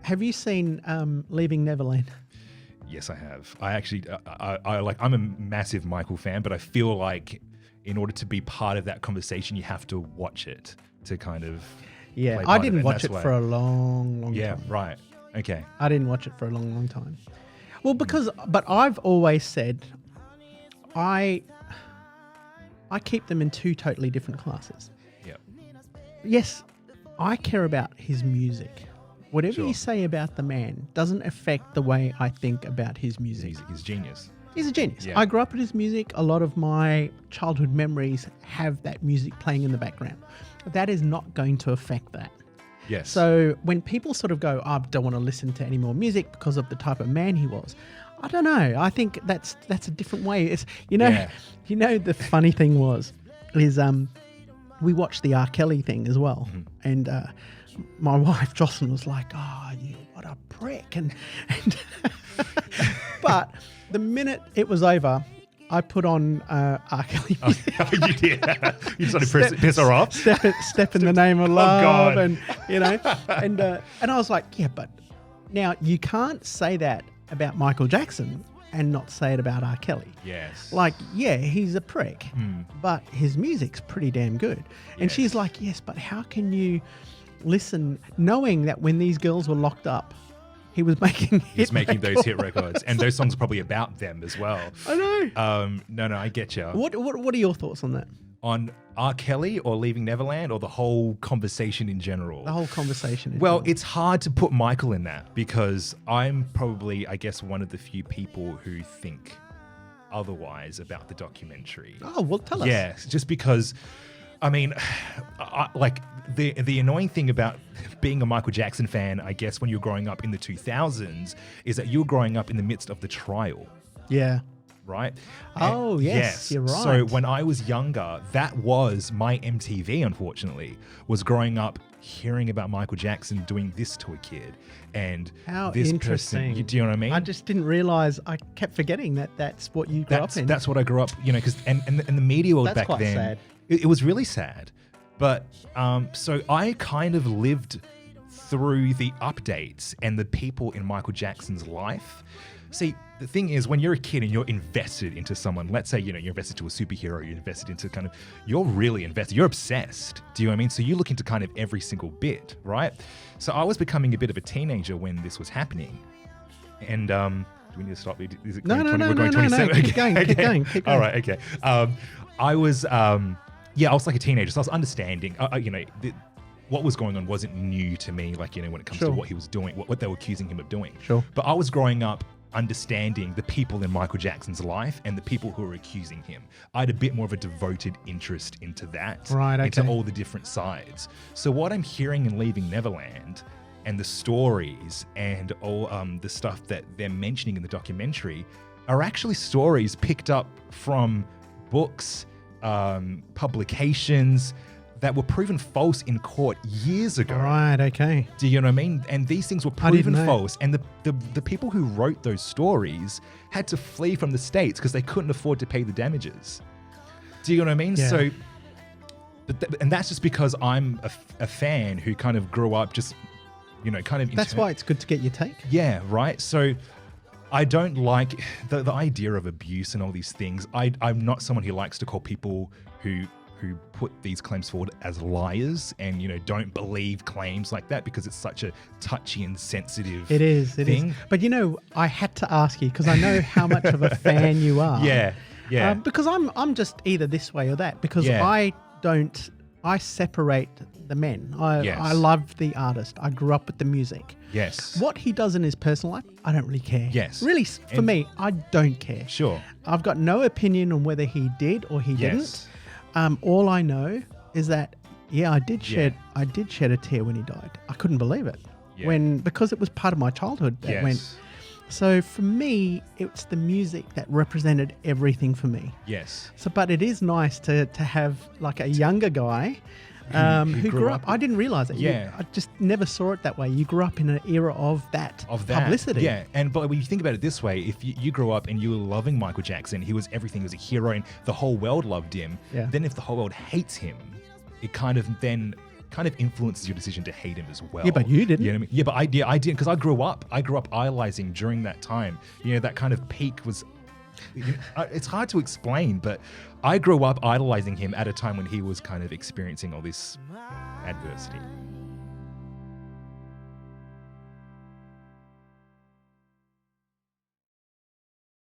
Have you seen Leaving Neverland? Yes, I have. I actually, I'm a massive Michael fan, but I feel like in order to be part of that conversation, you have to watch it to kind of. Yeah, play I part of didn't and watch that's it why- for a long time. Yeah, right. Okay. I didn't watch it for a long time. Well, but I've always said I keep them in two totally different classes. Yeah. Yes, I care about his music. Whatever Sure. you say about the man doesn't affect the way I think about his music. He's genius. He's a genius. Yeah. I grew up with his music. A lot of my childhood memories have that music playing in the background. That is not going to affect that. Yes. So when people sort of go, I don't want to listen to any more music because of the type of man he was, I don't know. I think that's a different way. It's Yeah. The funny thing is we watched the R. Kelly thing as well, and my wife Jocelyn was like, "Oh, what a prick!" And but the minute it was over, I put on R. Kelly music. You did. You sort of piss her off. Step in the name of love, God. and and I was like, yeah, but now you can't say that about Michael Jackson and not say it about R. Kelly. Yes. Like, yeah, he's a prick, but his music's pretty damn good. And Yes. she's like, yes, but how can you listen knowing that when these girls were locked up, he was making He's making those hit records, and those songs are probably about them as well. I know. No, I get you. What are your thoughts on that? On R. Kelly or Leaving Neverland or the whole conversation in general? The whole conversation. in Well, general. it's hard to put Michael in that because I'm probably, I guess, one of the few people who think otherwise about the documentary. Oh, well, tell us. Yeah, just because, I mean, like the annoying thing about being a Michael Jackson fan, I guess, when you're growing up in the 2000s, is that you're growing up in the midst of the trial, Yeah. right? Oh, yes, you're right. So when I was younger, that was my MTV, unfortunately, was growing up hearing about Michael Jackson doing this to a kid and How this interesting. person. Do you know what I mean? I just didn't realize. I kept forgetting that that's what you grew up in. That's what I grew up, because and the media world That's back quite then, sad. It was really sad. But so I kind of lived through the updates and the people in Michael Jackson's life. See, the thing is, when you're a kid and you're invested into someone, let's say, you're invested to a superhero, you're invested into you're really invested, you're obsessed. Do you know what I mean? So you look into kind of every single bit, right? So I was becoming a bit of a teenager when this was happening. And do we need to stop? Is it No, going no, 20? no, We're going no, no, 27? no. Keep going, keep going, keep going. All right, okay. I was like a teenager, so I was understanding, what was going on wasn't new to me, when it comes Sure. to what he was doing, what they were accusing him of doing. Sure. But I was growing up understanding the people in Michael Jackson's life and the people who were accusing him. I had a bit more of a devoted interest into that, Right, into okay. all the different sides. So what I'm hearing in Leaving Neverland and the stories and all the stuff that they're mentioning in the documentary are actually stories picked up from books, publications that were proven false in court years ago. Right. Okay. Do you know what I mean? And these things were I didn't proven know. false. And the people who wrote those stories had to flee from the States because they couldn't afford to pay the damages. Do you know what I mean? Yeah. So, and that's just because I'm a fan who kind of grew up just, kind of... That's why it's good to get your take. Yeah, right? So I don't like the idea of abuse and all these things. I'm not someone who likes to call people who put these claims forward as liars and, don't believe claims like that because it's such a touchy and sensitive It is. thing. But I had to ask you because I know how much of a fan you are. Yeah. Because I'm just either this way or that because Yeah. I separate the men. Yes. I love the artist. I grew up with the music. Yes. What he does in his personal life, I don't really care. Yes. Really, for And- me, I don't care. Sure. I've got no opinion on whether he did or he Yes. didn't. All I know is that, I did shed a tear when he died. I couldn't believe it. Yeah. Because it was part of my childhood that Yes. went. So for me, it's the music that represented everything for me. Yes. So, but it is nice to have like a younger guy who grew up. I didn't realize it. Yeah. I just never saw it that way. You grew up in an era of that publicity. Yeah, but when you think about it this way, if you grew up and you were loving Michael Jackson, he was everything, he was a hero and the whole world loved him. Yeah. Then if the whole world hates him, it kind of then kind of influences your decision to hate him as well. Yeah, but you didn't. You know what I mean? Yeah, I did, because I grew up idolizing during that time. You know, that kind of peak was. It's hard to explain, but I grew up idolizing him at a time when he was kind of experiencing all this adversity.